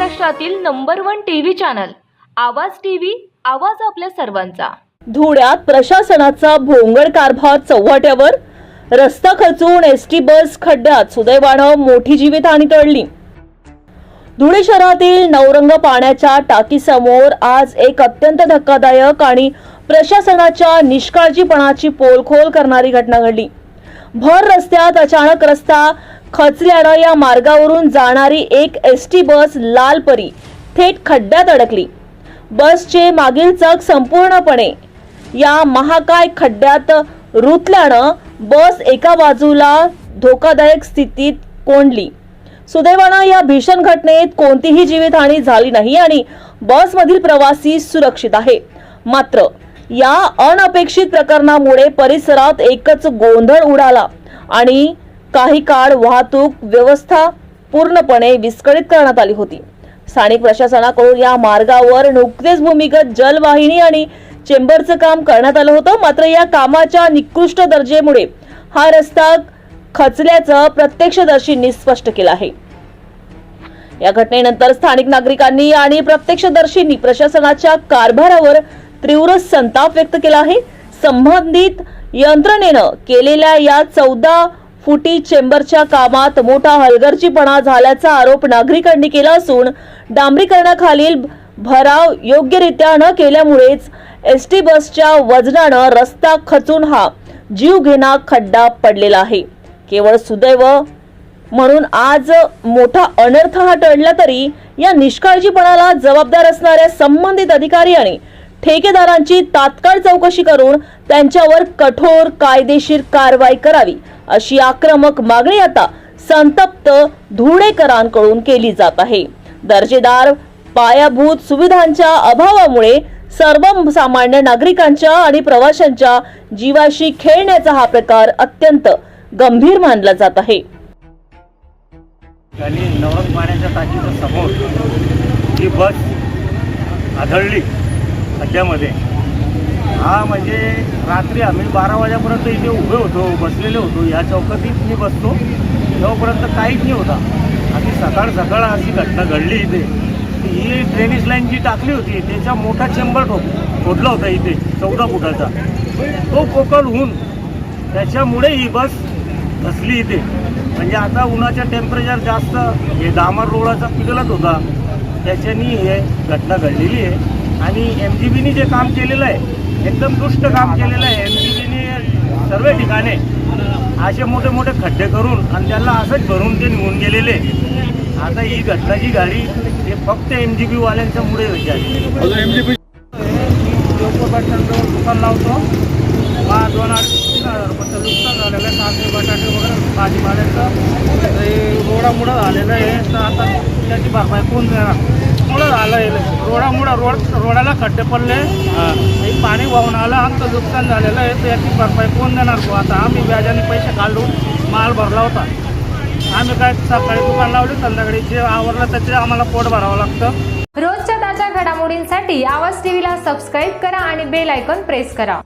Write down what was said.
महाराष्ट्रातील number 1 TV channel आवाज TV, आवाज आपल्या सर्वांचा। धुळ्यात प्रशासनाचा भोंगळ कारभार चव्हाट्यावर, रस्ता खचून एसटी बस खड्ड्यात, सुदैवानं मोठी जीवितहानी टळली। धुळे शहरातील नवरंग पाण्याच्या टाकीसमोर आज एक अत्यंत धक्कादायक आणि प्रशासनाच्या निष्काळजीपणाची पोलखोल करणारी घटना घडली। भर रस्त्यात अचानक रस्ता खचल्यानं या मार्गावरून जाणारी एक एसटी बस लाल परी थेट खड्ड्यात अडकली। बसचे मागील चाक संपूर्णपणे या महाकाय खड्ड्यात रुतल्यानं बस एका बाजूला धोकादायक स्थितीत कोंडली। सुदैवानं या भीषण घटनेत कोणतीही जीवितहानी झाली नाही आणि बसमधील प्रवासी सुरक्षित आहे। मात्र या अनपेक्षित प्रकरणामुळे परिसरात एकच गोंधळ उडाला आणि काही काळ वाहतूक व्यवस्था पूर्णपणे विस्कळीत करण्यात आली होती। स्थानिक प्रशासनाकडून या मार्गावर नुकतेच भूमिगत जलवाहिनी आणि चेंबरचं काम करण्यात आलं होतं। मात्र या कामाच्या निकृष्ट दर्जामुळे हा रस्ता खचल्याचं प्रत्यक्षदर्शींनी स्पष्ट केलं आहे। या घटनेनंतर स्थानिक नागरिकांनी आणि प्रत्यक्षदर्शींनी प्रशासनाच्या कारभारावर तीव्र संताप व्यक्त केला आहे। संबंधित यंत्रणेनं केलेल्या या 14 फुटी चेंबरच्या कामात मोठा हलगर्जीपणा झाल्याचा आरोप नागरिकांनी केला असून डांबरीकरणाखालील भराव योग्यरित्या न केल्यामुळेच एसटी बसच्या वजनानं रस्ता खचून हा जीवघेणा खड्डा पडलेला आहे। केवळ सुदैव म्हणून आज मोठा अनर्थ हा टळला, तरी या निष्काळजीपणाला जबाबदार असणाऱ्या संबंधित अधिकारी आणि ठेकेदारांची तात्काळ चौकशी करून त्यांच्यावर कठोर कायदेशीर कारवाई करावी अशी आक्रमक मागणी आता संतप्त धुळेकरांकडून केली जात आहे। दर्जेदार पायाभूत सुविधांच्या अभावामुळे सर्वसामान्य नागरिकांच्या आणि प्रवाशांच्या जीवाशी खेळण्याचा हा प्रकार अत्यंत गंभीर मानला जात आहे। नवरंग पाण्याच्या टाकीच्या समोर ही बस आढळली खड्ड्यामध्ये। हा म्हणजे रात्री आम्ही 12 वाजेपर्यंत इथे उभे होतो, बसलेले होतो। या चौकातीत मी बसतो तेव्हापर्यंत काहीच नाही होता आणि सकाळ अशी घटना घडली इथे। ही ड्रेनेज लाईन जी टाकली होती त्याचा मोठा चेंबर खोदला होता इथे 14 फुटाचा, तो पोकळ होऊन त्याच्यामुळे ही बस धसली इथे। म्हणजे आता उन्हाच्या टेम्परेचर जास्त, हे डांबर रोडाचा पिघलत होता, त्याच्यानी हे घटना घडलेली आहे। आणि MGBनी जे काम केलेलं आहे एकदम दुष्ट काम केलेलं आहे। MGBनी सर्व ठिकाणे असे मोठे मोठे खड्डे करून आणि त्याला असंच भरून ते निघून गेलेले। आता ही घटना जी घडली हे फक्त MGB वाल्यांच्यामुळे होती आहे। दुकान लावतो, 2,000-3,000 रुपयाचं नुकसान झालेलं आहे। कांदे बटाटे वगैरे भाजीपाल्याचं रोडामुळं झालेलं आहे, तर आता त्याची भरपाई कोण देणार? मुळं झालं आहे रोडाला खड्डे पडले, पाणी वाहून आलं, आमचं नुकसान झालेलं आहे, तर याची भरपाई कोण देणार? आता आम्ही व्याजाने पैसे काढून माल भरला होता। आम्ही काय सकाळी दुकान लावली, संध्याकाळी जे आवरलं त्याचे आम्हाला पोट भरावं लागतं। रोजच्या ताज्या घडामोडींसाठी आवाज टीव्हीला सबस्क्राईब करा आणि बेल आयकॉन प्रेस करा।